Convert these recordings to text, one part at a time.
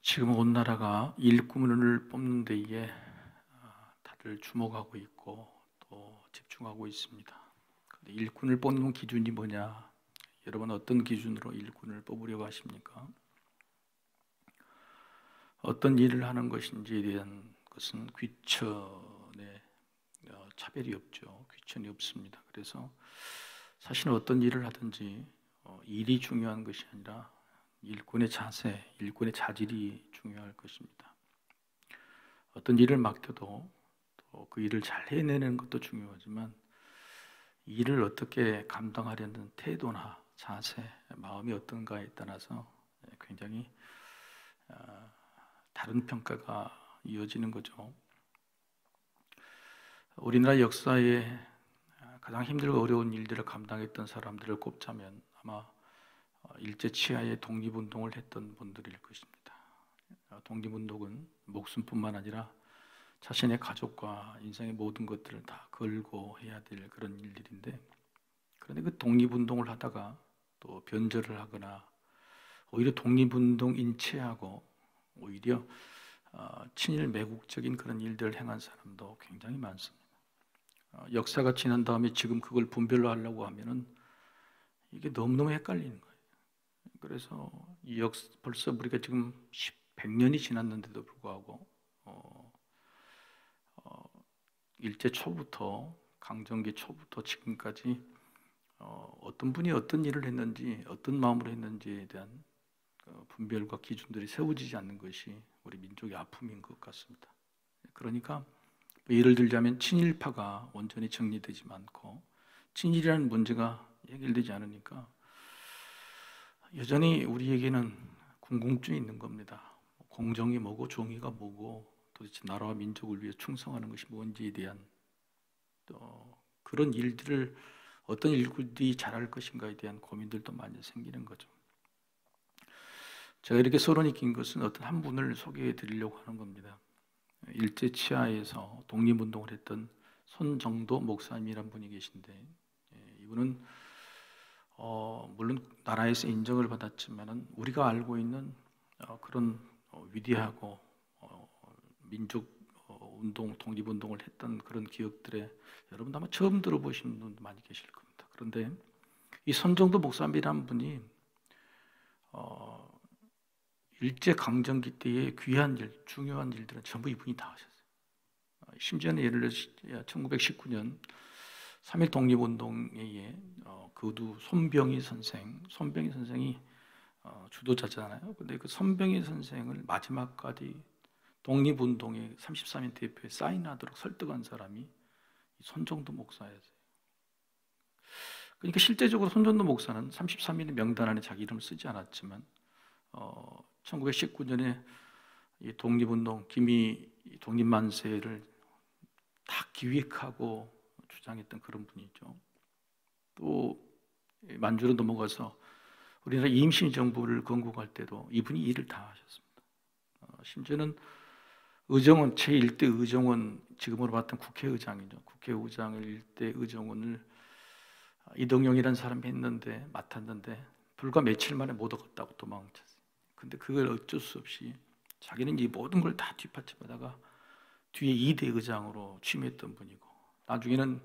지금 온 나라가 일꾼을 뽑는 데에 다들 주목하고 있고 또 집중하고 있습니다. 근데 일꾼을 뽑는 기준이 뭐냐? 여러분 어떤 기준으로 일꾼을 뽑으려고 하십니까? 어떤 일을 하는 것인지에 대한 것은 귀천에 차별이 없죠. 귀천이 없습니다. 그래서 사실은 어떤 일을 하든지 일이 중요한 것이 아니라 일꾼의 자세, 일꾼의 자질이 중요할 것입니다. 어떤 일을 맡겨도 또 그 일을 잘 해내는 것도 중요하지만 일을 어떻게 감당하려는 태도나 자세, 마음이 어떤가에 따라서 굉장히 다른 평가가 이어지는 거죠. 우리나라 역사에 가장 힘들고 어려운 일들을 감당했던 사람들을 꼽자면 아마 일제 치하의 독립운동을 했던 분들일 것입니다. 독립운동은 목숨뿐만 아니라 자신의 가족과 인생의 모든 것들을 다 걸고 해야 될 그런 일들인데, 그런데 그 독립운동을 하다가 또 변절을 하거나 오히려 독립운동 인체하고 오히려 친일 매국적인 그런 일들을 행한 사람도 굉장히 많습니다. 역사가 지난 다음에 지금 그걸 분별로 하려고 하면은 이게 너무너무 헷갈리는 거예요. 그래서 벌써 우리가 지금 100년이 지났는데도 불구하고 일제 초부터 강점기 초부터 지금까지 어떤 분이 어떤 일을 했는지 어떤 마음으로 했는지에 대한 분별과 기준들이 세워지지 않는 것이 우리 민족의 아픔인 것 같습니다. 그러니까 예를 들자면 친일파가 온전히 정리되지 않고 친일이라는 문제가 해결되지 않으니까 여전히 우리에게는 궁금증이 있는 겁니다. 공정이 뭐고 정의가 뭐고 도대체 나라와 민족을 위해 충성하는 것이 뭔지에 대한 또 그런 일들을 어떤 일들이 잘할 것인가에 대한 고민들도 많이 생기는 거죠. 제가 이렇게 서론이 긴 것은 어떤 한 분을 소개해 드리려고 하는 겁니다. 일제 치하에서 독립운동을 했던 손정도 목사님이란 분이 계신데, 이분은 물론 나라에서 인정을 받았지만은 우리가 알고 있는 그런 위대하고 민족 운동, 독립운동을 했던 그런 기억들에 여러분 아마 처음 들어보신 분도 많이 계실 겁니다. 그런데 이 손정도 목사님이란 분이 일제 강점기 때의 귀한 일, 중요한 일들은 전부 이분이 다 하셨어요. 심지어는 예를 들어 1919년 3.1 독립운동에 그도 손병희 선생이 주도자잖아요. 근데 그 손병희 선생을 마지막까지 독립운동의 33인 대표에 사인하도록 설득한 사람이 손정도 목사였어요. 그러니까 실제적으로 손정도 목사는 33인의 명단 안에 자기 이름을 쓰지 않았지만 1919년에 이 독립운동, 기미 독립만세를 다 기획하고 주장했던 그런 분이죠. 또 만주로 넘어가서 우리나라 임시정부를 건국할 때도 이분이 일을 다 하셨습니다. 심지어는 의정원 제1대 의정원, 지금으로 봤던 국회의장이죠. 국회의장을 일대 의정원을 이동영이라는 사람이 맡았는데 불과 며칠 만에 못 얻었다고 도망쳤어요. 근데 그걸 어쩔 수 없이 자기는 이 모든 걸 다 뒷받침하다가 뒤에 2대 의장으로 취임했던 분이고, 나중에는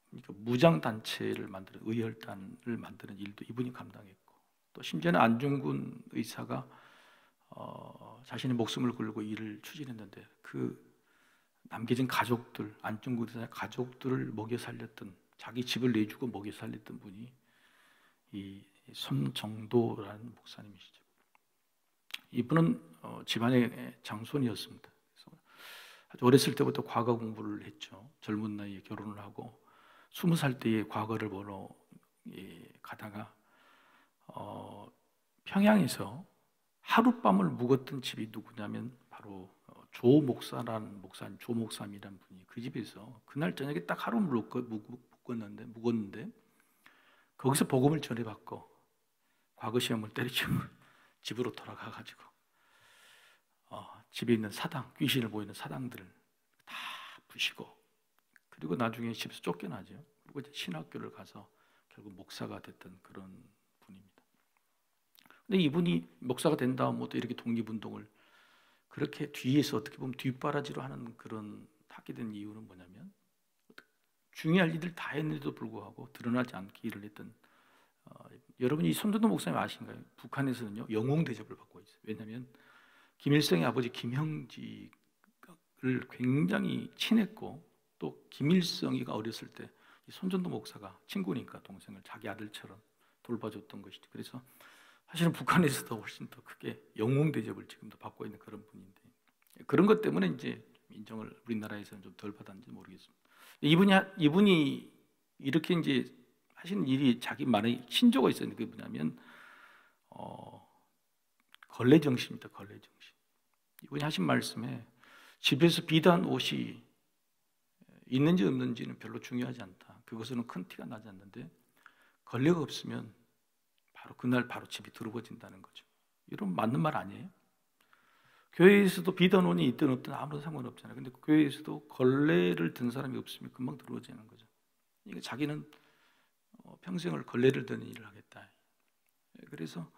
그러니까 무장단체를 만드는 의열단을 만드는 일도 이분이 감당했고, 또 심지어는 안중근 의사가 자신의 목숨을 걸고 일을 추진했는데 그 남겨진 가족들, 안중근 의사의 가족들을 먹여 살렸던, 자기 집을 내주고 먹여 살렸던 분이 이 손정도라는 목사님이시죠. 이분은 집안의 장손이었습니다. 그래서 아주 어렸을 때부터 과거 공부를 했죠. 젊은 나이에 결혼을 하고 20살 때에 과거를 보러 가다가 평양에서 하룻밤을 묵었던 집이 누구냐면 바로 조 목사라는 목사님, 조 목사님이라는 분이 그 집에서 그날 저녁에 딱 하루 묵었는데 거기서 복음을 전해받고 과거 시험을 때려치고 집으로 돌아가가지고 집에 있는 사당, 귀신을 보이는 사당들을 다 부시고, 그리고 나중에 집에서 쫓겨나죠. 그리고 이제 신학교를 가서 결국 목사가 됐던 그런 분입니다. 근데 이분이 목사가 된 다음부터 이렇게 독립운동을 그렇게 뒤에서 어떻게 보면 뒷바라지로 하는 그런 하게 된 이유는 뭐냐면, 중요할 일들 다 했는데도 불구하고 드러나지 않게 일을 했던, 여러분이 손전도 목사님 아신가요? 북한에서는요 영웅 대접을 받고 있어요. 왜냐하면 김일성의 아버지 김형직을 굉장히 친했고, 또 김일성이가 어렸을 때 손전도 목사가 친구니까 동생을 자기 아들처럼 돌봐줬던 것이죠. 그래서 사실은 북한에서도 훨씬 더 크게 영웅 대접을 지금도 받고 있는 그런 분인데, 그런 것 때문에 이제 인정을 우리나라에서는 좀 덜 받았는지 모르겠습니다. 이분이 이렇게 이제 하시는 일이 자기 말에 신조가 있었는데, 그게 뭐냐면 걸레 정신입니다. 걸레 정신. 이분이 하신 말씀에 집에서 비단 옷이 있는지 없는지는 별로 중요하지 않다. 그것은 큰 티가 나지 않는데 걸레가 없으면 그날 바로 집이 더러워진다는 거죠. 이런 맞는 말 아니에요? 교회에서도 비단 옷이 있든 없든 아무런 상관없잖아요. 근데 교회에서도 걸레를 든 사람이 없으면 금방 더러워지는 거죠. 그러니까 자기는 평생을 걸레를 드는 일을 하겠다. 그래서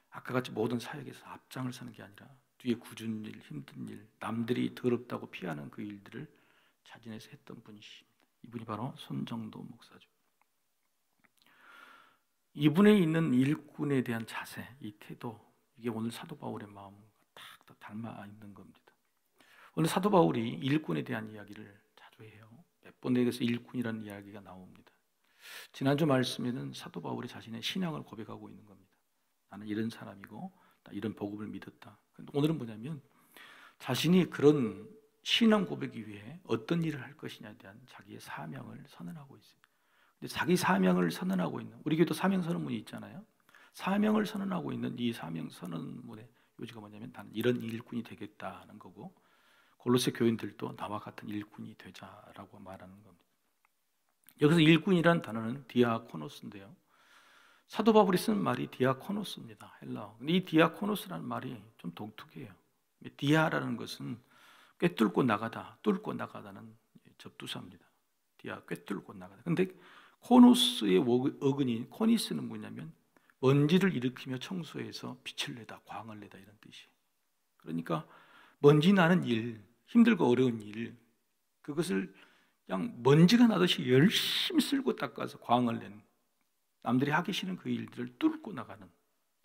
아까 같이 모든 사역에서 앞장을 서는 게 아니라 뒤에 굳은 일, 힘든 일, 남들이 더럽다고 피하는 그 일들을 자진해서 했던 분이십니다. 이분이 바로 손정도 목사죠. 이분에 있는 일꾼에 대한 자세, 이 태도, 이게 오늘 사도 바울의 마음과 딱 닮아 있는 겁니다. 오늘 사도 바울이 일꾼에 대한 이야기를 자주 해요. 몇 번에서 일꾼이라는 이야기가 나옵니다. 지난주 말씀에는 사도 바울이 자신의 신앙을 고백하고 있는 겁니다. 나는 이런 사람이고 나 이런 복음을 믿었다. 오늘은 뭐냐면 자신이 그런 신앙 고백이 위해 어떤 일을 할 것이냐에 대한 자기의 사명을 선언하고 있습니다. 근데 자기 사명을 선언하고 있는, 우리 교회도 사명 선언문이 있잖아요. 사명을 선언하고 있는 이 사명 선언문의 요지가 뭐냐면 나는 이런 일꾼이 되겠다는 거고, 골로새 교인들도 나와 같은 일꾼이 되자라고 말하는 겁니다. 여기서 일꾼이란 단어는 디아코노스인데요, 사도 바울이 쓴 말이 디아코노스입니다. 헬라어. 근데 이 디아코노스라는 말이 좀 독특해요. 디아라는 것은 꿰뚫고 나가다, 뚫고 나가다는 접두사입니다. 디아, 꿰뚫고 나가다. 근데 코노스의 어근인 코니스는 뭐냐면 먼지를 일으키며 청소해서 빛을 내다, 광을 내다, 이런 뜻이에요. 그러니까 먼지 나는 일, 힘들고 어려운 일, 그것을 그냥 먼지가 나듯이 열심히 쓸고 닦아서 광을 내는, 남들이 하기 싫은 그 일들을 뚫고 나가는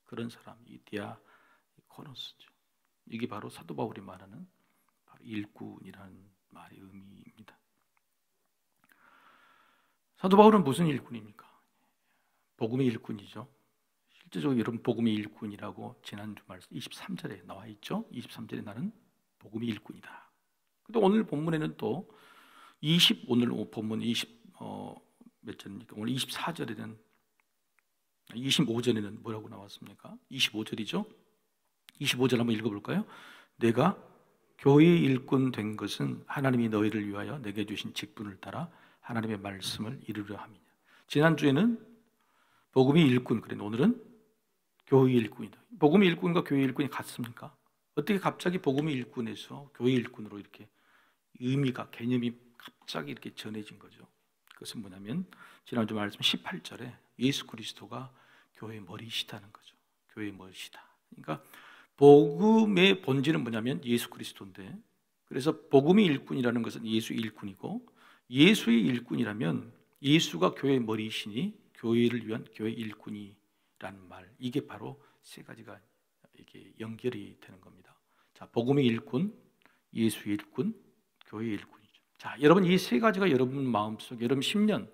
그런 사람이 디아코노스죠. 이게 바로 사도 바울이 말하는 바로 일꾼이라는 말의 의미입니다. 사도 바울은 무슨 일꾼입니까? 복음의 일꾼이죠. 실제적으로 여러분 복음의 일꾼이라고 지난주 말씀 23절에 나와 있죠. 23절에 나는 복음의 일꾼이다. 근데 오늘 본문에는 또 오늘 본문 몇 절입니까? 오늘 24절에는 25절에는 뭐라고 나왔습니까? 25절이죠. 25절 한번 읽어볼까요? 내가 교회의 일꾼 된 것은 하나님이 너희를 위하여 내게 주신 직분을 따라 하나님의 말씀을 이루려 함이냐. 지난주에는 복음의 일꾼, 그래 오늘은 교회의 일꾼이다. 복음의 일꾼과 교회의 일꾼이 같습니까? 어떻게 갑자기 복음의 일꾼에서 교회의 일꾼으로 이렇게 의미가, 개념이 갑자기 이렇게 전해진 거죠? 그것은 뭐냐면 지난주 말씀 18절에 예수 그리스도가 교회의 머리시다는 거죠. 교회의 머리시다. 그러니까 복음의 본질은 뭐냐면 예수 그리스도인데, 그래서 복음의 일꾼이라는 것은 예수의 일꾼이고, 예수의 일꾼이라면 예수가 교회의 머리이시니 교회를 위한 교회 일꾼이라는 말, 이게 바로 세 가지가 이게 연결이 되는 겁니다. 자, 복음의 일꾼, 예수의 일꾼, 교회의 일꾼이죠. 자, 여러분 이 세 가지가 여러분 마음속에, 여러분 10년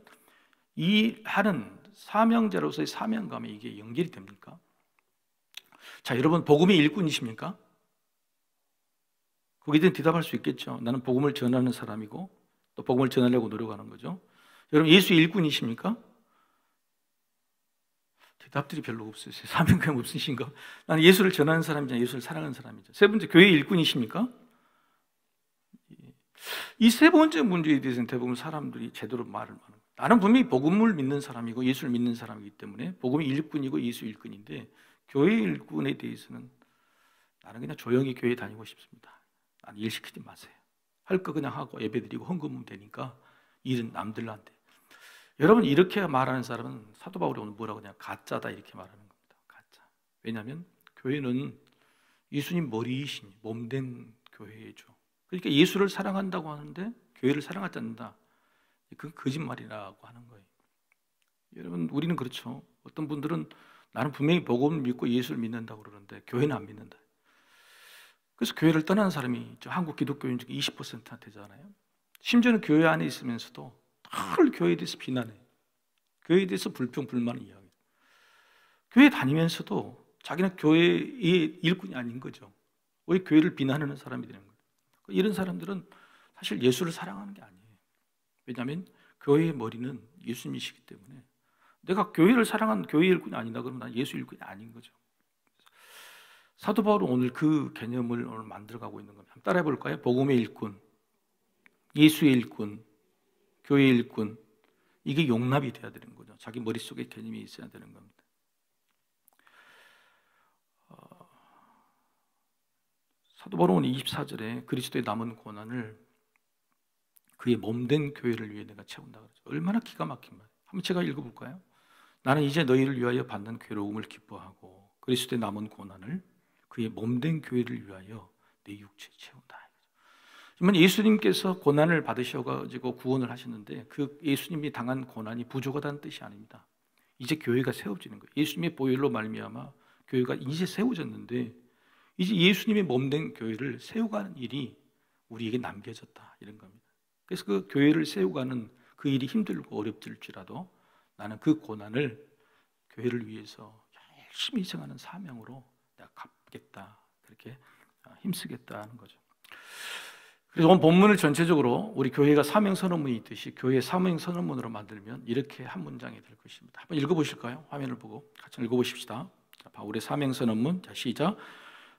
이 하는 사명자로서의 사명감에 이게 연결이 됩니까? 자, 여러분 복음의 일꾼이십니까? 거기에 대해 대답할 수 있겠죠. 나는 복음을 전하는 사람이고 또 복음을 전하려고 노력하는 거죠. 여러분 예수의 일꾼이십니까? 대답들이 별로 없어요. 사명감 없으신가? 나는 예수를 전하는 사람이잖아요. 예수를 사랑하는 사람이죠. 세 번째, 교회의 일꾼이십니까? 이 세 번째 문제에 대해서는 대부분 사람들이 제대로 말을 하는 거예요. 나는 분명히 복음을 믿는 사람이고 예수를 믿는 사람이기 때문에 복음의 일꾼이고 예수 일꾼인데, 교회의 일꾼에 대해서는 나는 그냥 조용히 교회 다니고 싶습니다. 나는 일 시키지 마세요. 할 거 그냥 하고 예배드리고 헌금하면 되니까 일은 남들로 한대. 여러분 이렇게 말하는 사람은 사도 바울이 오늘 뭐라고 그냥 가짜다 이렇게 말하는 겁니다. 가짜. 왜냐하면 교회는 예수님 머리이신 몸된 교회죠. 그러니까 예수를 사랑한다고 하는데 교회를 사랑하지 않는다. 그건 거짓말이라고 하는 거예요. 여러분, 우리는 그렇죠. 어떤 분들은 나는 분명히 복음을 믿고 예수를 믿는다고 그러는데 교회는 안 믿는다. 그래서 교회를 떠나는 사람이 한국 기독교인 중에 20%나 되잖아요. 심지어는 교회 안에 있으면서도 늘 교회에 대해서 비난해. 교회에 대해서 불평, 불만을 이야기해. 교회 다니면서도 자기는 교회의 일꾼이 아닌 거죠. 왜 교회를 비난하는 사람이 되는 거예요. 이런 사람들은 사실 예수를 사랑하는 게 아니에요. 왜냐하면 교회의 머리는 예수님이시기 때문에 내가 교회를 사랑하는 교회 일꾼이 아니다 그러면 난 예수 일꾼이 아닌 거죠. 사도 바울은 오늘 그 개념을 오늘 만들어가고 있는 겁니다. 따라해 볼까요? 복음의 일꾼, 예수의 일꾼, 교회의 일꾼, 이게 용납이 돼야 되는 거죠. 자기 머릿속에 개념이 있어야 되는 겁니다. 사도 바울은 24절에 그리스도의 남은 고난을 그의 몸된 교회를 위해 내가 채운다 그러죠. 얼마나 기가 막힌 말. 한번 제가 읽어볼까요? 나는 이제 너희를 위하여 받는 괴로움을 기뻐하고 그리스도의 남은 고난을 그의 몸된 교회를 위하여 내 육체에 채운다. 그러면 예수님께서 고난을 받으셔가지고 구원을 하셨는데 그 예수님이 당한 고난이 부족하다는 뜻이 아닙니다. 이제 교회가 세워지는 거예요. 예수님의 보혈로 말미암아 교회가 이제 세워졌는데 이제 예수님의 몸된 교회를 세워가는 일이 우리에게 남겨졌다 이런 겁니다. 그래서 그 교회를 세워가는 그 일이 힘들고 어렵질지라도 나는 그 고난을 교회를 위해서 열심히 희생하는 사명으로 내가 갚겠다 그렇게 힘쓰겠다 하는 거죠. 그래서 오늘 본문을 전체적으로 우리 교회가 사명선언문이 있듯이 교회 사명선언문으로 만들면 이렇게 한 문장이 될 것입니다. 한번 읽어보실까요? 화면을 보고 같이 읽어보십시다. 자, 바울의 사명선언문. 자, 시작.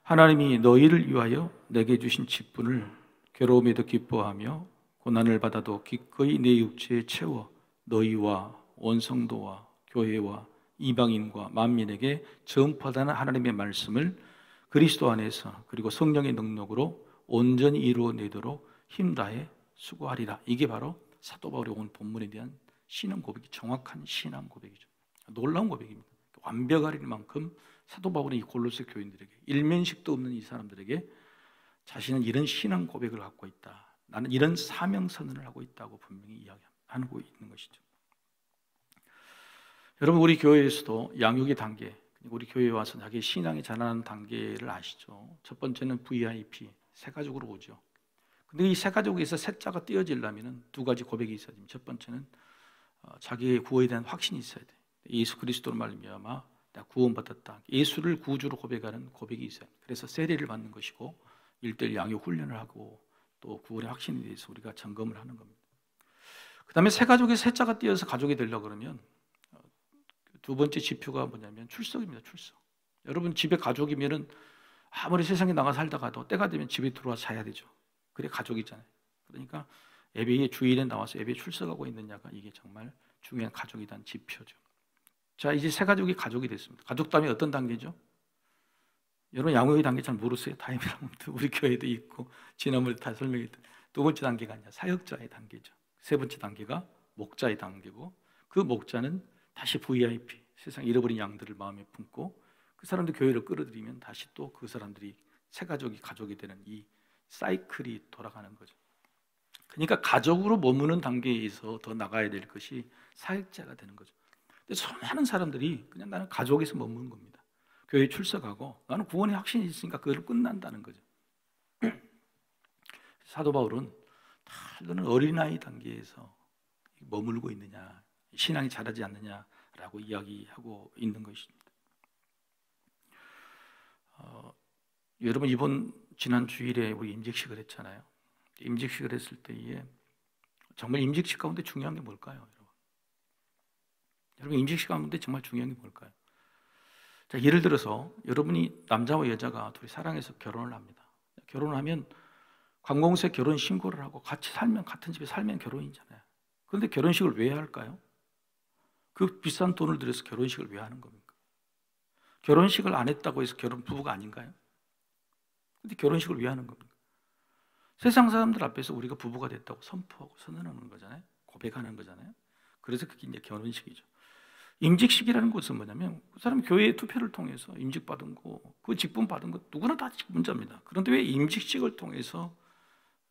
하나님이 너희를 위하여 내게 주신 직분을 괴로움에도 기뻐하며 고난을 받아도 기꺼이 내 육체에 채워 너희와 온 성도와 교회와 이방인과 만민에게 전파하는 하나님의 말씀을 그리스도 안에서 그리고 성령의 능력으로 온전히 이루어내도록 힘다해 수고하리라. 이게 바로 사도 바울의 오늘 본문에 대한 신앙 고백이 정확한 신앙 고백이죠. 놀라운 고백입니다. 완벽하리는 만큼 사도 바울은 이 골로새 교인들에게 일면식도 없는 이 사람들에게 자신은 이런 신앙 고백을 갖고 있다. 나는 이런 사명 선언을 하고 있다고 분명히 이야기하고 있는 것이죠. 여러분 우리 교회에서도 양육의 단계, 우리 교회에 와서 자기 신앙이 자라는 단계를 아시죠? 첫 번째는 VIP, 새 가족으로 오죠. 근데 이 새 가족에서 셋자가 띄어지려면 두 가지 고백이 있어야 됩니다. 첫 번째는 자기의 구원에 대한 확신이 있어야 돼. 예수 그리스도로 말미암아 내가 구원받았다. 예수를 구주로 고백하는 고백이 있어요. 그래서 세례를 받는 것이고 1:1 양육 훈련을 하고 또 구원의 확신에 대해서 우리가 점검을 하는 겁니다. 그 다음에 새 가족의 셋자가 띄어서 가족이 되려고 그러면 두 번째 지표가 뭐냐면 출석입니다. 출석. 여러분 집에 가족이면은 아무리 세상에 나가 살다가도 때가 되면 집에 들어와 자야 되죠. 그래 가족이잖아요. 그러니까 예배에 주일에 나와서 예배에 출석하고 있느냐가 이게 정말 중요한 가족에 대한 지표죠. 자, 이제 새 가족이 가족이 됐습니다. 가족 다음에 어떤 단계죠? 여러분 양육의 단계 잘 모르세요? 다임이라면 우리 교회도 있고 지난번에 다 설명했던 두 번째 단계가 아니라 사역자의 단계죠. 세 번째 단계가 목자의 단계고 그 목자는 다시 VIP, 세상 잃어버린 양들을 마음에 품고 그 사람들 교회를 끌어들이면 다시 또 그 사람들이 새 가족이 가족이 되는 이 사이클이 돌아가는 거죠. 그러니까 가족으로 머무는 단계에서 더 나가야 될 것이 사역자가 되는 거죠. 근데 수많은 사람들이 그냥 나는 가족에서 머무는 겁니다. 교회에 출석하고 나는 구원의 확신이 있으니까 그걸 끝난다는 거죠. 사도 바울은 너는 어린아이 단계에서 머물고 있느냐, 신앙이 자라지 않느냐라고 이야기하고 있는 것입니다. 여러분 이번 지난 주일에 우리 임직식을 했잖아요. 임직식을 했을 때에 정말 임직식 가운데 중요한 게 뭘까요, 여러분 임직식 가운데 정말 중요한 게 뭘까요? 자, 예를 들어서 여러분이 남자와 여자가 둘이 사랑해서 결혼을 합니다. 결혼을 하면 관공서에 결혼 신고를 하고 같이 살면 같은 집에 살면 결혼이잖아요. 그런데 결혼식을 왜 할까요? 그 비싼 돈을 들여서 결혼식을 왜 하는 겁니까? 결혼식을 안 했다고 해서 부부가 아닌가요? 근데 결혼식을 왜 하는 겁니까? 세상 사람들 앞에서 우리가 부부가 됐다고 선포하고 선언하는 거잖아요. 고백하는 거잖아요. 그래서 그게 이제 결혼식이죠. 임직식이라는 것은 뭐냐면 그 사람 교회의 투표를 통해서 임직받은 거, 그 직분 받은 거 누구나 다 직분자입니다. 그런데 왜 임직식을 통해서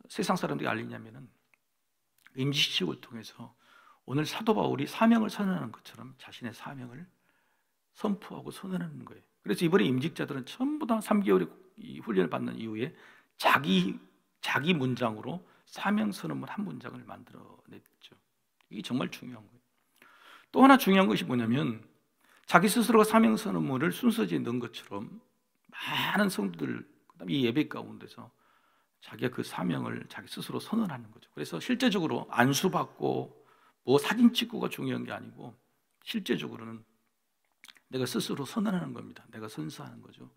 세상 사람들이 알리냐면은 임직식을 통해서 오늘 사도 바울이 사명을 선언하는 것처럼 자신의 사명을 선포하고 선언하는 거예요. 그래서 이번에 임직자들은 전부 다 3개월의 훈련을 받는 이후에 자기 문장으로 사명 선언문 한 문장을 만들어냈죠. 이게 정말 중요한 거예요. 또 하나 중요한 것이 뭐냐면 자기 스스로가 사명 선언문을 순서지에 넣은 것처럼 많은 성도들, 그다음에 이 예배 가운데서 자기가 그 사명을 자기 스스로 선언하는 거죠. 그래서 실제적으로 안수받고 뭐 사진 찍고가 중요한 게 아니고 실제적으로는 내가 스스로 선언하는 겁니다. 내가 선서하는 거죠.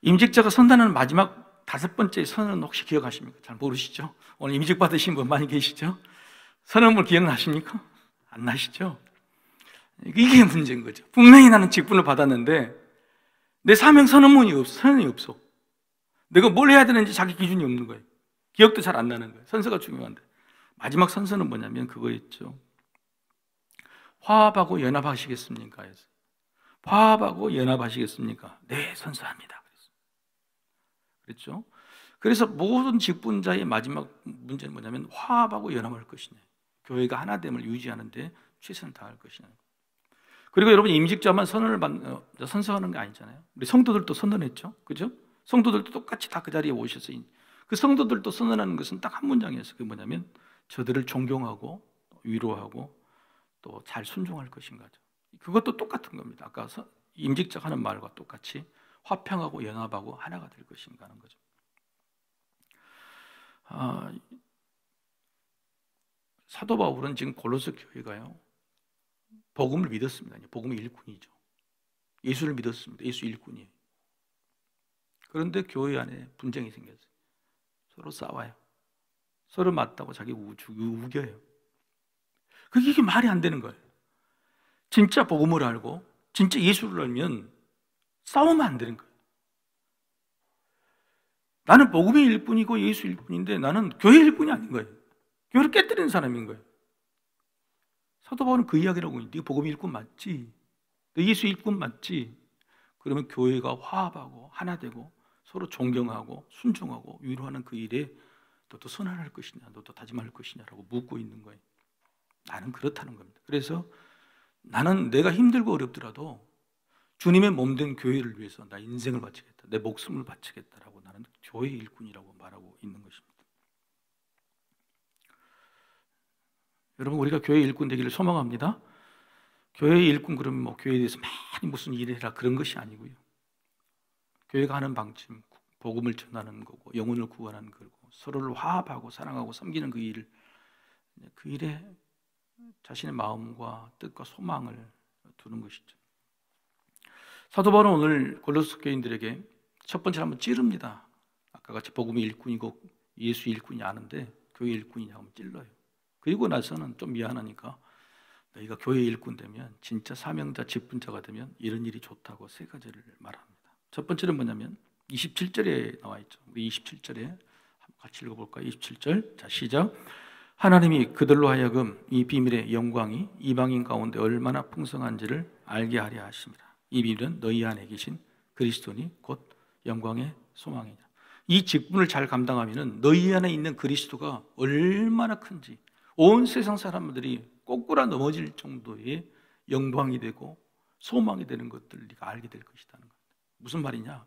임직자가 선언하는 마지막 5번째 선언은 혹시 기억하십니까? 잘 모르시죠? 오늘 임직 받으신 분 많이 계시죠? 선언문 기억나십니까? 안 나시죠? 이게 문제인 거죠. 분명히 나는 직분을 받았는데 내 사명 선언문이 없어. 내가 뭘 해야 되는지 자기 기준이 없는 거예요. 기억도 잘 안 나는 거예요. 선서가 중요한데 마지막 선서는 뭐냐면 그거였죠. 화합하고 연합하시겠습니까? 해서 화합하고 연합하시겠습니까? 네, 선서합니다. 그랬죠? 그래서 모든 직분자의 마지막 문제는 뭐냐면 화합하고 연합할 것이냐, 교회가 하나됨을 유지하는데 최선을 다할 것이냐. 그리고 여러분 임직자만 선서하는 게 아니잖아요. 우리 성도들도 선언했죠, 그죠? 성도들도 똑같이 다 그 자리에 오셔서 그 성도들도 선언하는 것은 딱 한 문장이었어요. 그게 뭐냐면 저들을 존경하고 위로하고 또 잘 순종할 것인가죠. 그것도 똑같은 겁니다. 아까 임직자가 하는 말과 똑같이 화평하고 연합하고 하나가 될 것인가 하는 거죠. 사도 바울은 지금 골로새 교회가요 복음을 믿었습니다. 복음의 일꾼이죠. 예수를 믿었습니다. 예수 일꾼이에요. 그런데 교회 안에 분쟁이 생겼어요. 서로 싸워요. 서로 맞다고 자기 우겨요. 이게 말이 안 되는 거예요. 진짜 복음을 알고 진짜 예수를 알면 싸우면 안 되는 거예요. 나는 복음의 일꾼이고 예수 일꾼인데 나는 교회 일꾼이 아닌 거예요. 교회를 깨뜨리는 사람인 거예요. 사도 바울은 그 이야기를 하고 있는데, 네가 복음의 일꾼 맞지? 너 예수 일꾼 맞지? 그러면 교회가 화합하고 하나 되고 서로 존경하고 순종하고 위로하는 그 일에 너도 선언할 것이냐, 너도 다짐할 것이냐라고 묻고 있는 거예요. 나는 그렇다는 겁니다. 그래서 나는 내가 힘들고 어렵더라도 주님의 몸된 교회를 위해서 나 인생을 바치겠다, 내 목숨을 바치겠다라고 나는 교회 일꾼이라고 말하고 있는 것입니다. 여러분, 우리가 교회 일꾼 되기를 소망합니다. 교회 일꾼 그러면 뭐 교회에 대해서 많이 무슨 일을 해라 그런 것이 아니고요. 교회가 하는 방침, 복음을 전하는 거고 영혼을 구원하는 거고 서로를 화합하고 사랑하고 섬기는 그 일에 자신의 마음과 뜻과 소망을 두는 것이죠. 사도 바울은 오늘 골로새 교인들에게 첫 번째로 한번 찌릅니다. 아까 같이 복음의 일꾼이고 예수 일꾼이 아는데 교회 일꾼이냐고 하면 찔러요. 그리고 나서는 좀 미안하니까 너희가 교회 일꾼 되면 진짜 사명자 직분자가 되면 이런 일이 좋다고 세 가지를 말합니다. 첫 번째는 뭐냐면 27절에 나와 있죠. 우리 27절에 같이 읽어볼까요? 27절. 자, 시작. 하나님이 그들로 하여금 이 비밀의 영광이 이방인 가운데 얼마나 풍성한지를 알게 하려 하십니다. 이 비밀은 너희 안에 계신 그리스도니 곧 영광의 소망이냐. 이 직분을 잘 감당하면 너희 안에 있는 그리스도가 얼마나 큰지 온 세상 사람들이 꼬꾸라 넘어질 정도의 영광이 되고 소망이 되는 것들을 네가 알게 될 것이라는 겁니다. 무슨 말이냐?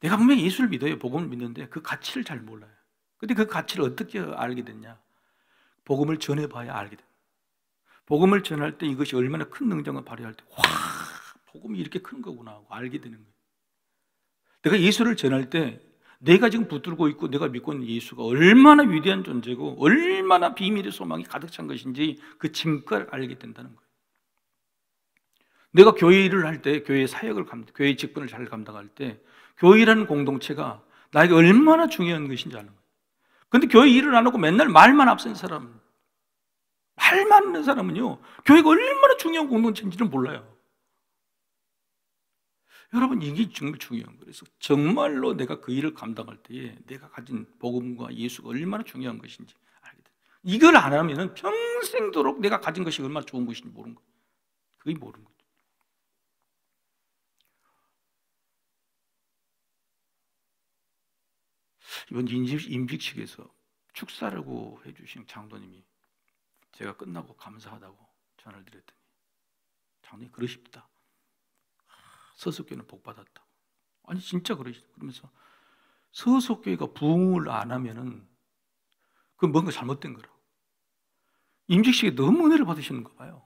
내가 분명히 예수를 믿어요. 복음을 믿는데 그 가치를 잘 몰라요. 근데 그 가치를 어떻게 알게 됐냐? 복음을 전해봐야 알게 됩니다. 복음을 전할 때 이것이 얼마나 큰 능력을 발휘할 때 와, 복음이 이렇게 큰 거구나 하고 알게 되는 거예요. 내가 예수를 전할 때 내가 지금 붙들고 있고 내가 믿고 있는 예수가 얼마나 위대한 존재고 얼마나 비밀의 소망이 가득 찬 것인지 그 증거를 알게 된다는 거예요. 내가 교회 일을 할 때, 교회 사역을 교회 직분을 잘 감당할 때 교회라는 공동체가 나에게 얼마나 중요한 것인지 아는 거예요. 그런데 교회 일을 안 하고 맨날 말만 앞선 사람, 말만 하는 사람은요 교회가 얼마나 중요한 공동체인지를 몰라요. 여러분, 이게 정말 중요한 거예요. 그래서 정말로 내가 그 일을 감당할 때에 내가 가진 복음과 예수가 얼마나 중요한 것인지 알게 돼요. 이걸 안 하면 평생도록 내가 가진 것이 얼마나 좋은 것인지 모르는 거예요. 그게 모르는 거죠. 이번 임직식에서 축사라고 해주신 장로님이 제가 끝나고 감사하다고 전화를 드렸더니 장로님 그러십니다. 서석교회는 복받았다. 아니 진짜 그러면서 서석교회가 부흥을 안 하면은 그 뭔가 잘못된 거라. 임직식에 너무 은혜를 받으시는가 봐요.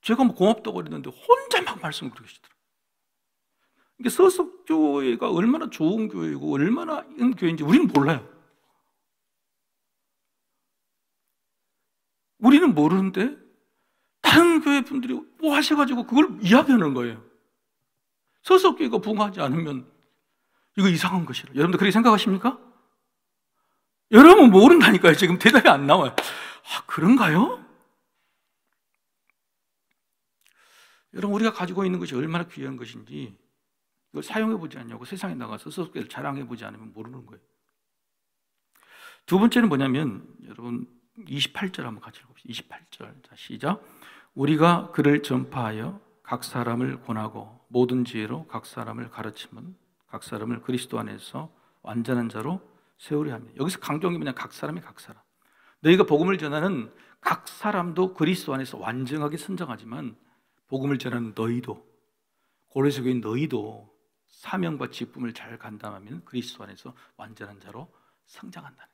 제가 뭐 고맙다고 그랬는데 혼자 막 말씀을 그러시더라고요. 이게 서석교회가 얼마나 좋은 교회고 얼마나 은 교회인지 우리는 몰라요. 우리는 모르는데 다른 교회 분들이 뭐 하셔가지고 그걸 이야기하는 거예요. 서석교회가 부흥하지 않으면 이거 이상한 것이라. 여러분들 그렇게 생각하십니까? 여러분 모른다니까요. 지금 대답이 안 나와요. 아, 그런가요? 여러분 우리가 가지고 있는 것이 얼마나 귀한 것인지 이걸 사용해보지 않냐고 세상에 나가서 서석교회를 자랑해보지 않으면 모르는 거예요. 두 번째는 뭐냐면 여러분 28절 한번 같이 읽읍시다. 28절 자 시작. 우리가 그를 전파하여 각 사람을 권하고 모든 지혜로 각 사람을 가르치면 각 사람을 그리스도 안에서 완전한 자로 세우려 합니다. 여기서 강조한 게 뭐냐? 각 사람이 각 사람. 너희가 복음을 전하는 각 사람도 그리스도 안에서 완전하게 선정하지만 복음을 전하는 너희도 고레스 교인 너희도 사명과 직분을 잘 감당하면 그리스도 안에서 완전한 자로 성장한다.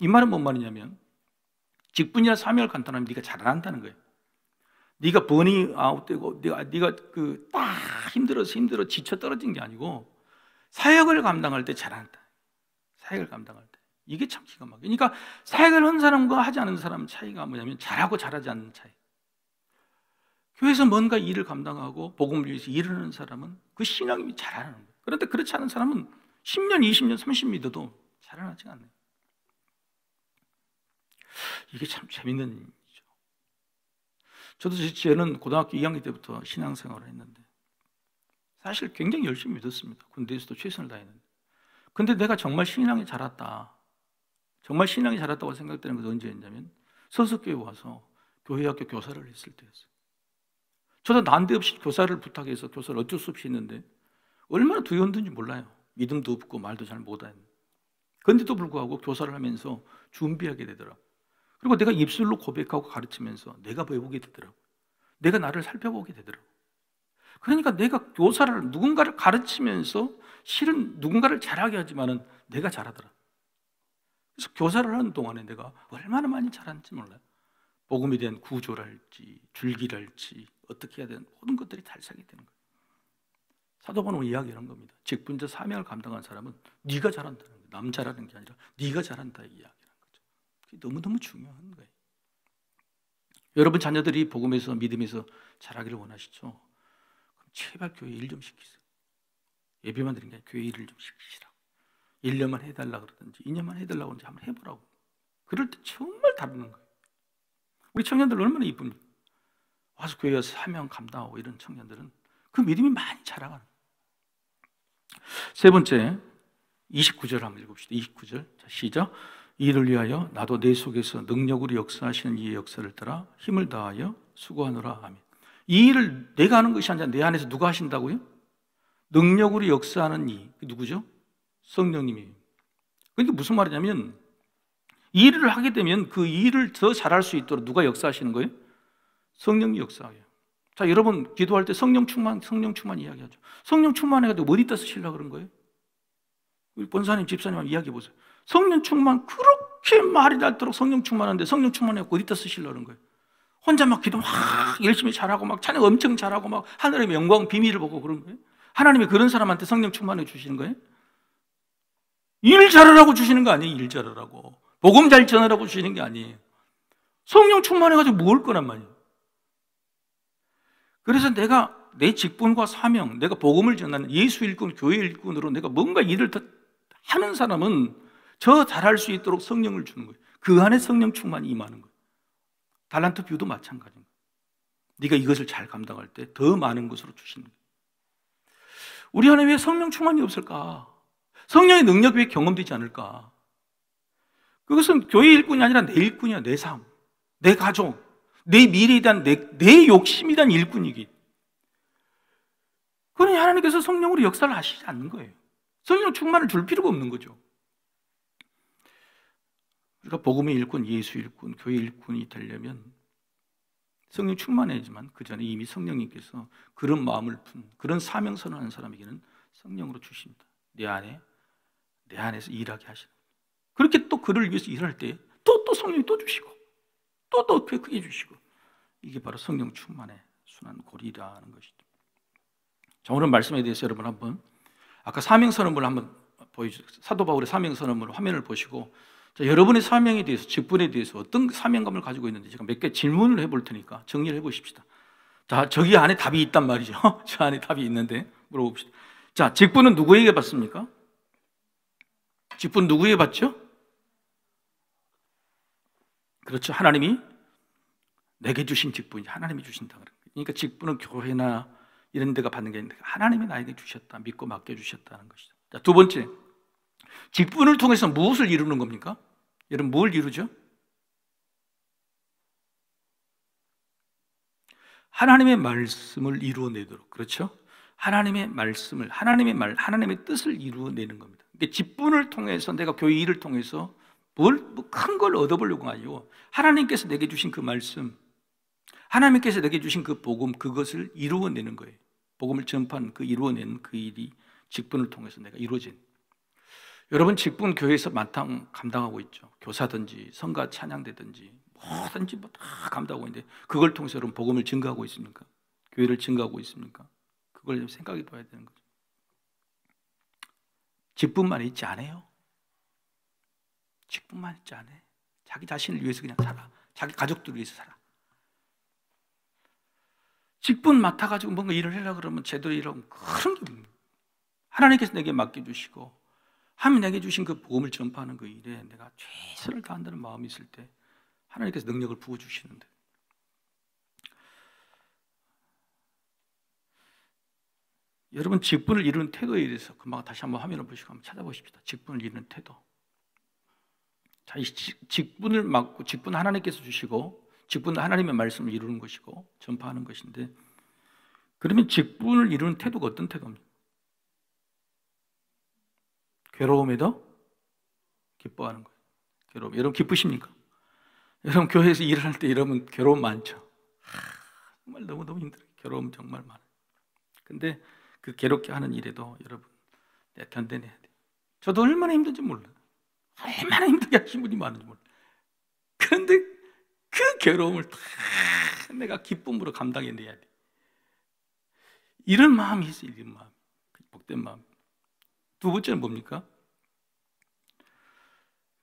이 말은 뭔 말이냐면 직분이나 사명을 감당하면 네가 자라난다는 거예요. 네가 버니 아웃되고 네가 그 딱 힘들어 지쳐 떨어진 게 아니고 사역을 감당할 때 자란다. 사역을 감당할 때 이게 참 기가 막혀. 그러니까 사역을 한 사람과 하지 않은 사람 차이가 뭐냐면 잘하고 잘하지 않는 차이. 교회에서 뭔가 일을 감당하고 복음을 위해서 일을 하는 사람은 그 신앙이 자라는 거예요. 그런데 그렇지 않은 사람은 10년, 20년, 30년 믿어도 자라나지 않아요. 이게 참 재밌는 일이죠. 저도 저는 고등학교 2학년 때부터 신앙생활을 했는데 사실 굉장히 열심히 믿었습니다. 군대에서도 최선을 다했는데 근데 내가 정말 신앙이 자랐다, 정말 신앙이 자랐다고 생각되는 것은 언제였냐면 서석교회 와서 교회학교 교사를 했을 때였어요. 저도 난데없이 교사를 부탁해서 교사를 어쩔 수 없이 했는데 얼마나 두려웠는지 몰라요. 믿음도 없고 말도 잘 못하는. 그런데도 불구하고 교사를 하면서 준비하게 되더라고요. 그리고 내가 입술로 고백하고 가르치면서 내가 배우게 되더라고요. 내가 나를 살펴보게 되더라고요. 그러니까 내가 교사를 누군가를 가르치면서 실은 누군가를 잘하게 하지만은 내가 잘하더라. 그래서 교사를 하는 동안에 내가 얼마나 많이 잘하는지 몰라요. 복음에 대한 구조랄지 줄기랄지 어떻게 해야 되는 모든 것들이 달성이 되는 거예요. 사도 바울은 이야기하는 겁니다. 직분자 사명을 감당한 사람은 네가 잘한다는 거예요. 남 잘하는 게 아니라 네가 잘한다 이야기하는 거죠. 그게 너무너무 중요한 거예요. 여러분 자녀들이 복음에서 믿음에서 자라기를 원하시죠? 그럼 제발 교회 일 좀 시키세요. 예배만 드린 게 아니라 교회 일을 좀 시키시라고. 1년만 해달라 그러든지 2년만 해달라고 하든지 한번 해보라고. 그럴 때 정말 다르는 거예요. 우리 청년들 얼마나 이쁩니까? 와서 교회 와서 사명 감당하고 이런 청년들은 그 믿음이 많이 자라가는 거예요. 세 번째 29절 한번 읽읍시다. 29절 자, 시작. 이를 위하여 나도 내 속에서 능력으로 역사하시는 이의 역사를 따라 힘을 다하여 수고하노라. 아멘. 이 일을 내가 하는 것이 아니라 내 안에서 누가 하신다고요? 능력으로 역사하는 이 누구죠? 성령님이. 그러니까 무슨 말이냐면 이 일을 하게 되면 그 일을 더 잘할 수 있도록 누가 역사하시는 거예요? 성령이 역사해요. 자, 여러분 기도할 때 성령 충만 이야기하죠. 성령 충만해가지고 어디다 쓰시려고 그런 거예요? 우리 본사님, 집사님하고 이야기해 보세요. 성령 충만 그렇게 말이 닳도록 성령 충만한데 성령 충만해가지고 어디다 쓰시려고 그런 거예요? 혼자 막 기도 막 열심히 잘하고 막 찬양 엄청 잘하고 막 하나님의 영광 비밀을 보고 그런 거예요? 하나님이 그런 사람한테 성령 충만해 주시는 거예요? 일 잘하라고 주시는 거 아니에요? 일 잘하라고. 복음 잘 전하라고 주시는 게 아니에요. 성령 충만해가지고 먹을 거란 말이에요. 그래서 내가 내 직분과 사명, 내가 복음을 전하는 예수 일꾼, 교회 일꾼으로 내가 뭔가 일을 더 하는 사람은 저 잘할 수 있도록 성령을 주는 거예요. 그 안에 성령 충만이 임하는 거예요. 달란트 비유도 마찬가지입니다. 네가 이것을 잘 감당할 때 더 많은 것으로 주시는 거예요. 우리 안에 왜 성령 충만이 없을까? 성령의 능력이 왜 경험되지 않을까? 그것은 교회 일꾼이 아니라 내 일꾼이야. 내 삶, 내 가족, 내 미래에 대한 내 욕심에 대한 일꾼이기. 그러니 하나님께서 성령으로 역사를 하시지 않는 거예요. 성령 충만을 줄 필요가 없는 거죠. 우리가 복음의 일꾼, 예수 일꾼, 교회 일꾼이 되려면 성령 충만해야지만 그 전에 이미 성령님께서 그런 마음을 푼, 그런 사명선언하는 사람에게는 성령으로 주십니다. 내 안에서 일하게 하시는. 그렇게 또 그를 위해서 일할 때 또 성령이 또 주시고 또 크게 주시고, 이게 바로 성령 충만의 순환 고리라는 것이죠. 자, 오늘 말씀에 대해서 여러분 한번 아까 사명선언문을 한번 보여주세요. 사도 바울의 사명선언문 화면을 보시고, 자, 여러분의 사명에 대해서, 직분에 대해서 어떤 사명감을 가지고 있는지 제가 몇 개 질문을 해볼 테니까 정리를 해보십시다. 자, 저기 안에 답이 있단 말이죠. 저 안에 답이 있는데 물어봅시다. 자, 직분은 누구에게 받습니까? 직분 누구에게 받죠? 그렇죠. 하나님이 내게 주신 직분이 하나님이 주신다. 그러니까 직분은 교회나 이런 데가 받는 게 아닌데 하나님이 나에게 주셨다, 믿고 맡겨주셨다는 것이죠. 자, 두 번째, 직분을 통해서 무엇을 이루는 겁니까? 여러분 뭘 이루죠? 하나님의 말씀을 이루어내도록, 그렇죠? 하나님의 말씀을, 하나님의 뜻을 이루어내는 겁니다. 그러니까 직분을 통해서 내가 교회 일을 통해서 큰 걸 얻어보려고 하죠. 하나님께서 내게 주신 그 말씀, 하나님께서 내게 주신 그 복음, 그것을 이루어내는 거예요. 복음을 전파하는 그 이루어내는 그 일이 직분을 통해서 내가 이루어진. 여러분 직분 교회에서 만탕 감당하고 있죠. 교사든지 성가 찬양대든지 뭐든지 뭐 다 감당하고 있는데 그걸 통해서 여러분 복음을 증거하고 있습니까? 교회를 증거하고 있습니까? 그걸 생각해 봐야 되는 거죠. 직분만 있지 않아요. 직분만 있지 않아. 자기 자신을 위해서 그냥 살아. 자기 가족들을 위해서 살아. 직분 맡아가지고 뭔가 일을 하려고 그러면 제대로 일하면 그런 게 없는 거예요. 하나님께서 내게 맡겨주시고 하나님 내게 주신 그 복음을 전파하는 그 일에 내가 최선을 다한다는 마음이 있을 때 하나님께서 능력을 부어주시는데, 여러분 직분을 이루는 태도에 대해서 금방 다시 한번 화면을 보시고 한번 찾아보십시다. 직분을 이루는 태도. 자, 이 직분을 맡고, 직분 하나님께서 주시고 직분은 하나님의 말씀을 이루는 것이고 전파하는 것인데, 그러면 직분을 이루는 태도가 어떤 태도입니까? 괴로움에도 기뻐하는 거예요. 괴로움. 여러분 기쁘십니까? 여러분 교회에서 일을 할 때 여러분 괴로움 많죠? 정말 너무너무 힘들어요. 괴로움 정말 많아요. 근데 그 괴롭게 하는 일에도 여러분 내가 견뎌내야 돼요. 저도 얼마나 힘든지 몰라요. 얼마나 힘들게 하신 분이 많은지 몰라요. 그런데 그 괴로움을 다 내가 기쁨으로 감당해내야 돼. 이런 마음이 있어요. 이런 마음, 복된 마음. 두 번째는 뭡니까?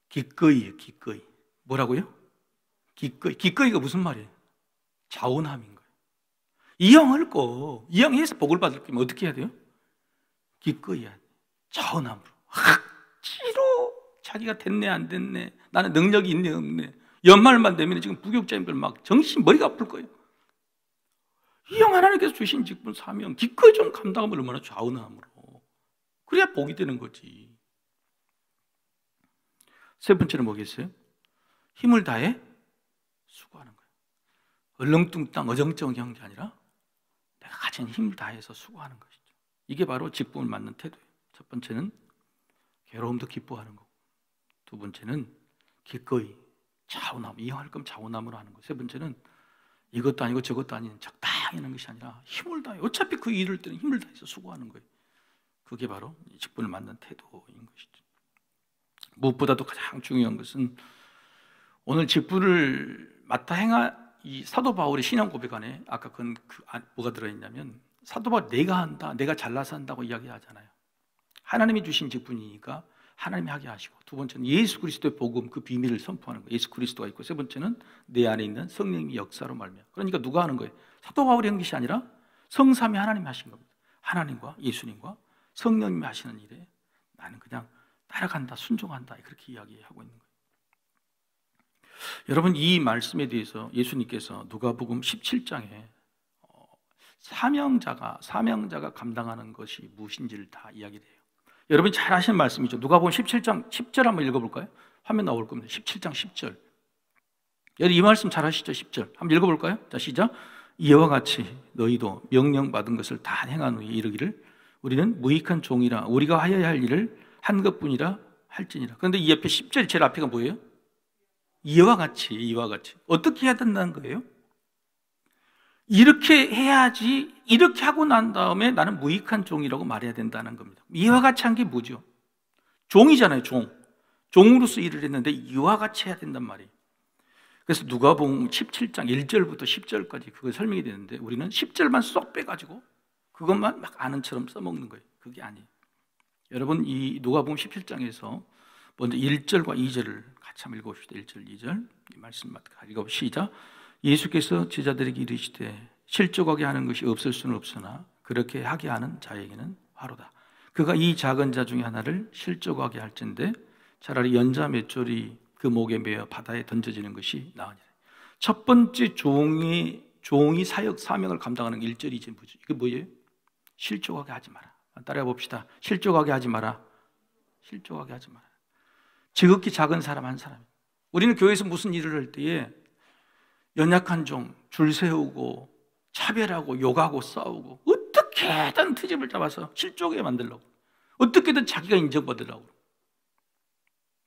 기꺼이예요. 기꺼이. 뭐라고요? 기꺼이. 기꺼이가 무슨 말이에요? 자원함인 거예요. 이왕할 거, 이왕해서 복을 받을 거면 어떻게 해야 돼요? 기꺼이 해야 돼. 자원함으로. 억지로 자기가 됐네 안 됐네, 나는 능력이 있네 없네, 연말만 되면 지금 부교육자님들 막 정신 머리가 아플 거예요. 이왕 하나님께서 주신 직분 사명 기꺼이 좀 감당하면 얼마나 자원함으로, 그래야 복이 되는 거지. 세 번째는 뭐겠어요? 힘을 다해 수고하는 거예요. 얼렁뚱땅 어정쩡한 게 아니라 내가 가진 힘을 다해서 수고하는 것이죠. 이게 바로 직분을 맡는 태도예요. 첫 번째는 괴로움도 기뻐하는 거고, 두 번째는 기꺼이 자원함, 이왕할 거면 자원함으로 하는 거예요. 세 번째는 이것도 아니고 저것도 아닌 적당히 하는 것이 아니라 힘을 다해, 어차피 그 일을 때는 힘을 다해서 수고하는 거예요. 그게 바로 직분을 맡는 태도인 것이죠. 무엇보다도 가장 중요한 것은 오늘 직분을 맡아 이 사도 바울의 신앙 고백 안에 아까 뭐가 들어있냐면, 사도 바울 내가 한다, 내가 잘나서 한다고 이야기하잖아요. 하나님이 주신 직분이니까 하나님이 하게 하시고, 두 번째는 예수 그리스도의 복음, 그 비밀을 선포하는 거예요. 예수 그리스도가 있고, 세 번째는 내 안에 있는 성령의 역사로 말미암아. 그러니까 누가 하는 거예요? 사도 바울이 한 것이 아니라 성삼위 하나님이 하신 겁니다. 하나님과 예수님과 성령님이 하시는 일에 나는 그냥 따라간다, 순종한다, 그렇게 이야기하고 있는 거예요. 여러분 이 말씀에 대해서 예수님께서 누가복음 17장에 사명자가 감당하는 것이 무엇인지를 다 이야기를 해요. 여러분 잘 아시는 말씀이죠. 누가복음 17장 10절 한번 읽어볼까요? 화면 나올 겁니다. 17장 10절. 이 말씀 잘 하시죠? 10절 한번 읽어볼까요? 자, 시작. 이와 같이 너희도 명령받은 것을 다 행한 후에 이르기를 우리는 무익한 종이라 우리가 하여야 할 일을 한 것뿐이라 할지니라. 그런데 이 옆에 10절 제일 앞에가 뭐예요? 이와 같이, 이와 같이. 어떻게 해야 된다는 거예요? 이렇게 해야지, 이렇게 하고 난 다음에 나는 무익한 종이라고 말해야 된다는 겁니다. 이와 같이 한 게 뭐죠? 종이잖아요, 종. 종으로서 일을 했는데 이와 같이 해야 된단 말이에요. 그래서 누가복음 17장 1절부터 10절까지 그거 설명이 되는데 우리는 10절만 쏙 빼가지고 그것만 막 아는처럼 써먹는 거예요. 그게 아니에요. 여러분, 이 누가복음 17장에서 먼저 1절과 2절을 같이 한번 읽어봅시다. 1절, 2절 이 말씀 읽어봅시다. 예수께서 제자들에게 이르시되 실족하게 하는 것이 없을 수는 없으나 그렇게 하게 하는 자에게는 화로다. 그가 이 작은 자 중에 하나를 실족하게 할진대 차라리 연자 맷돌이 그 목에 매어 바다에 던져지는 것이 나으니라. 첫 번째 종이 사역 사명을 감당하는 게 1절, 2절 뭐죠? 이게 뭐예요? 실족하게 하지 마라. 따라해 봅시다. 실족하게 하지 마라. 실족하게 하지 마라. 지극히 작은 사람 한 사람. 우리는 교회에서 무슨 일을 할 때에 연약한 종 줄 세우고 차별하고 욕하고 싸우고 어떻게든 트집을 잡아서 실족하게 만들려고, 어떻게든 자기가 인정받으려고.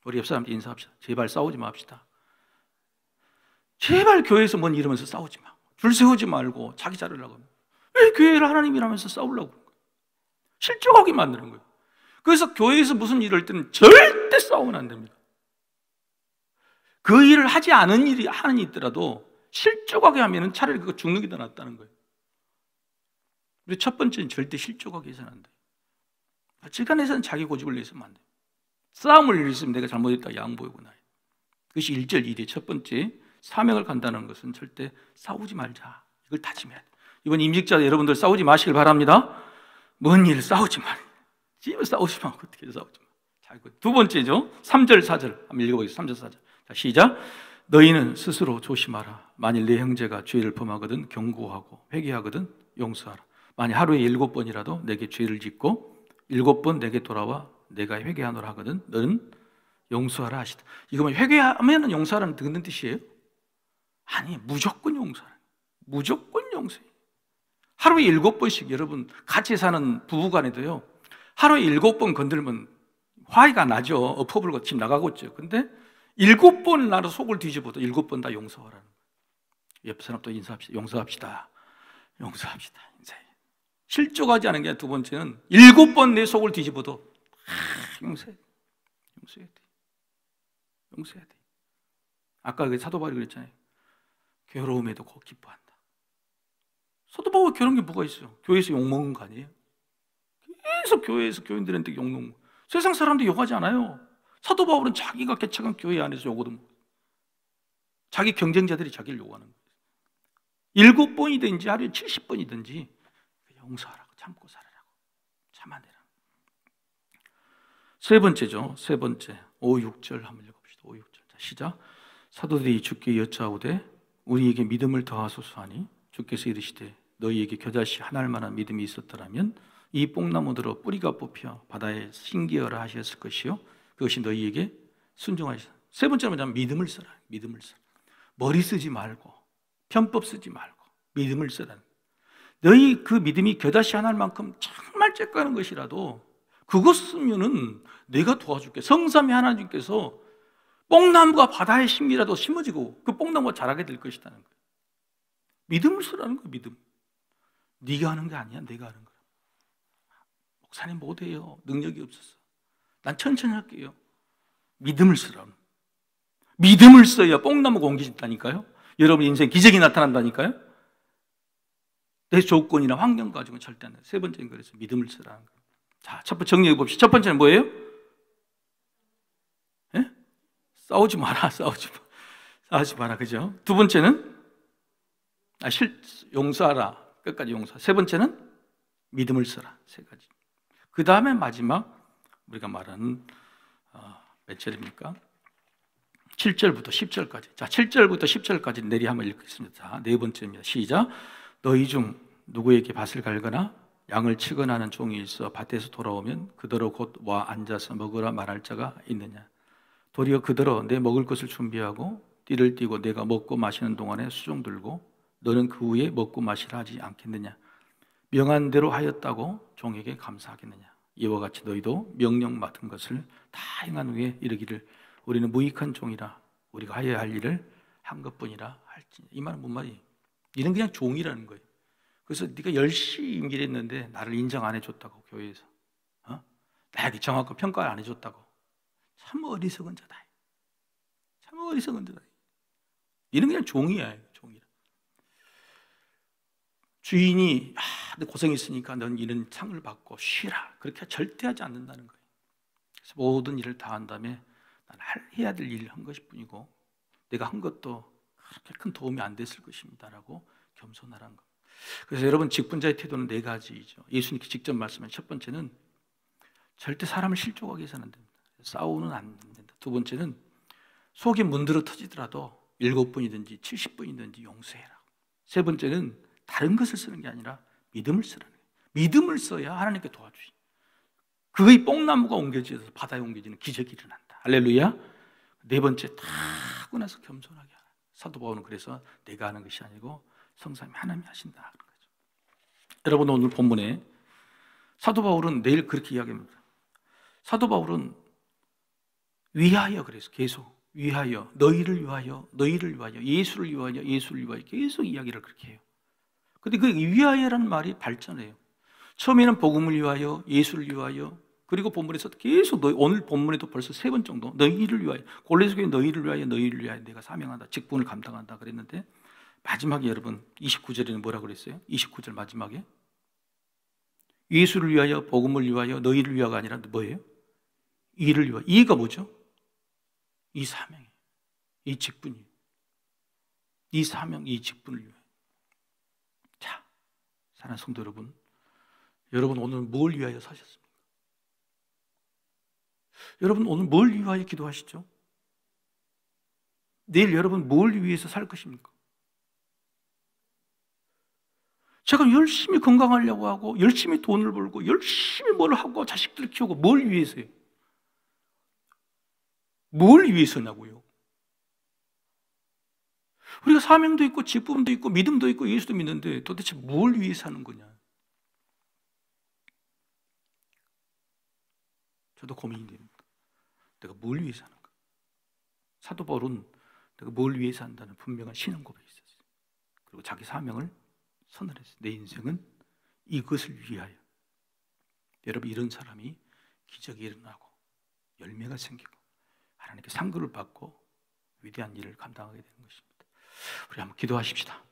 우리 옆 사람한테 인사합시다. 제발 싸우지 맙시다. 제발 교회에서 뭔 이러면서 싸우지 마. 줄 세우지 말고 자기 자르려고. 왜 교회를 하나님이라면서 싸우려고? 실족하게 만드는 거예요. 그래서 교회에서 무슨 일을 할 때는 절대 싸우면 안 됩니다. 그 일을 하지 않은 일이 하는 일 있더라도 실족하게 하면 차라리 그거 죽는 게 더 낫다는 거예요. 그리고 첫 번째는 절대 실족하게 해서는 안 돼요. 지간에서는 자기 고집을 내서는 안 돼요. 싸움을 일으키면 내가 잘못했다 양보하고 나요. 그것이 1절 2절 첫 번째 사명을 간다는 것은 절대 싸우지 말자. 이걸 다짐해야 돼요. 이번 임직자 여러분들 싸우지 마시길 바랍니다. 뭔 일 싸우지 마. 집에 싸우지 마. 어떻게 싸우지 마. 두 번째죠. 3절 4절 한번 읽어보겠습니다. 3절 4절. 자, 시작. 너희는 스스로 조심하라. 만일 내 형제가 죄를 범하거든 경고하고 회개하거든 용서하라. 만일 하루에 7번이라도 내게 죄를 짓고 7번 내게 돌아와 내가 회개하노라 하거든 너는 용서하라 하시다. 이거 회개하면 용서하라는 듣는 뜻이에요? 아니, 무조건 용서하라. 무조건 용서해요. 하루에 7번씩 여러분 같이 사는 부부간에도요, 하루에 7번 건들면 화해가 나죠. 엎어불고 집 나가고 있죠. 근데 7번 나로 속을 뒤집어도 7번 다 용서하라는 거예요. 옆 사람도 인사합시다. 용서합시다. 용서합시다. 인사해. 실족하지 않은 게 두 번째는 7번 내 속을 뒤집어도 용서해야 돼. 용서해야 돼. 용서해야 돼. 아까 그 사도 바울이 그랬잖아요. 괴로움에도 곧 기뻐한다. 사도 바울 괴로운 게 뭐가 있어요? 교회에서 욕먹는 거 아니에요? 계속 교회에서 교인들한테 욕먹는 거. 세상 사람들 욕하지 않아요. 사도 바울은 자기가 개척한 교회 안에서 욕하던 거예요. 자기 경쟁자들이 자기를 욕하는 거예요. 7번이든지 하루에 70번이든지 용서하라고, 참고 살아라고, 참아내라. 세 번째죠. 세 번째 5, 6절 한번 읽어봅시다. 5, 6절. 자, 시작. 사도들이 주께 여짜오되 우리에게 믿음을 더하소서 하니 주께서 이르시되 너희에게 겨자씨 하나할 만한 믿음이 있었더라면 이 뽕나무들어 뿌리가 뽑혀 바다에 심기어라 하셨을 것이요 그것이 너희에게 순종하시다. 세 번째는 뭐냐면 믿음을 써라. 믿음을 써. 머리 쓰지 말고 편법 쓰지 말고 믿음을 써라. 너희 그 믿음이 겨자씨 하나할 만큼 정말 쬐까는 것이라도 그것 쓰면은 내가 도와줄게. 성삼위 하나님께서 뽕나무가 바다에 심기라도 심어지고 그 뽕나무가 자라게 될 것이라는 거예요. 믿음을 쓰라는 거예요. 믿음. 네가 하는 게 아니야. 내가 하는 거야. 목사님 못해요. 능력이 없어서. 난 천천히 할게요. 믿음을 쓰라는. 믿음을 써야 뽕나무가 옮겨진다니까요. 여러분 인생 기적이 나타난다니까요. 내 조건이나 환경 가지고는 절대 안 돼요. 세 번째는 그래서 믿음을 쓰라는 거예요. 자, 첫 번째 정리해 봅시다. 첫 번째는 뭐예요? 예? 싸우지 마라. 싸우지 마라. 그죠? 두 번째는 용서하라. 끝까지 용서. 세 번째는 믿음을 써라. 세 가지. 그 다음에 마지막 우리가 말하는 몇 절입니까? 7절부터 10절까지. 자, 7절부터 10절까지 내리 한번 읽겠습니다. 자, 네 번째입니다. 시작. 너희 중 누구에게 밭을 갈거나 양을 치거나 하는 종이 있어 밭에서 돌아오면 그대로 곧 와 앉아서 먹으라 말할 자가 있느냐? 도리어 그대로 내 먹을 것을 준비하고 띠를 띠고 내가 먹고 마시는 동안에 수종 들고 너는 그 후에 먹고 마시라 하지 않겠느냐? 명한 대로 하였다고 종에게 감사하겠느냐? 이와 같이 너희도 명령 맡은 것을 다 행한 후에 이르기를 우리는 무익한 종이라 우리가 하여야 할 일을 한 것뿐이라 할지. 이 말은 뭔 말이에요? 이는 그냥 종이라는 거예요. 그래서 네가 열심히 일했는데 나를 인정 안 해줬다고, 교회에서 나에게 정확한 평가를 안 해줬다고. 참 어리석은 자다. 참 어리석은 자다. 이는 그냥 종이야. 종이라. 주인이 너 고생했으니까 넌 이런 상을 받고 쉬라, 그렇게 절대 하지 않는다는 거예요. 그래서 모든 일을 다 한 다음에 난 해야 될 일을 한 것일 뿐이고 내가 한 것도 그렇게 큰 도움이 안 됐을 것입니다 라고 겸손하라는 것. 그래서 여러분, 직분자의 태도는 네 가지이죠. 예수님께 직접 말씀한 첫 번째는 절대 사람을 실족하게 해서는 안 됩니다. 싸우는 안 된다. 두 번째는 속이 문드러 터지더라도 7번이든지 70번이든지 용서해라. 세 번째는 다른 것을 쓰는 게 아니라 믿음을 쓰라는 거예요. 믿음을 써야 하나님께 도와주시. 그의 뽕나무가 옮겨져서 바다에 옮겨지는 기적이 일어난다. 할렐루야. 네 번째, 다 하고 나서 겸손하게 하라. 사도 바울은 그래서 내가 하는 것이 아니고 성삼위 하나님이 하신다 그런 거죠. 여러분, 오늘 본문에 사도 바울은 내일 그렇게 이야기합니다. 사도 바울은 위하여, 그래서 계속 위하여, 너희를 위하여, 너희를 위하여, 예수를 위하여, 예수를 위하여 계속 이야기를 그렇게 해요. 근데 그 위하여라는 말이 발전해요. 처음에는 복음을 위하여, 예수를 위하여, 그리고 본문에서 계속 오늘 본문에도 벌써 3번 정도 너희를 위하여, 골로새 교회 너희를 위하여, 너희를 위하여 내가 사명한다, 직분을 감당한다 그랬는데 마지막에 여러분 29절에는 뭐라고 그랬어요? 29절 마지막에 예수를 위하여, 복음을 위하여, 너희를 위하여가 아니라 뭐예요? 이를 위하여. 이가 뭐죠? 이 사명이에요. 이 직분이에요. 이 사명, 이 직분을 위하여. 자, 사랑하는 성도 여러분, 여러분 오늘 뭘 위하여 사셨습니까? 여러분 오늘 뭘 위하여 기도하시죠? 내일 여러분 뭘 위해서 살 것입니까? 제가 열심히 건강하려고 하고 열심히 돈을 벌고 열심히 뭘 하고 자식들 키우고 뭘 위해서요? 뭘 위해서냐고요? 우리가 사명도 있고 직분도 있고 믿음도 있고 예수도 믿는데 도대체 뭘 위해서 하는 거냐? 저도 고민이 됩니다. 내가 뭘 위해서 하는가? 사도 바울은 내가 뭘 위해서 한다는 분명한 신앙 고백이 있었어요. 그리고 자기 사명을 선언했어요. 내 인생은 이것을 위하여. 여러분, 이런 사람이 기적이 일어나고 열매가 생기고 하나님께 상급을 받고 위대한 일을 감당하게 되는 것입니다. 우리 한번 기도하십시다.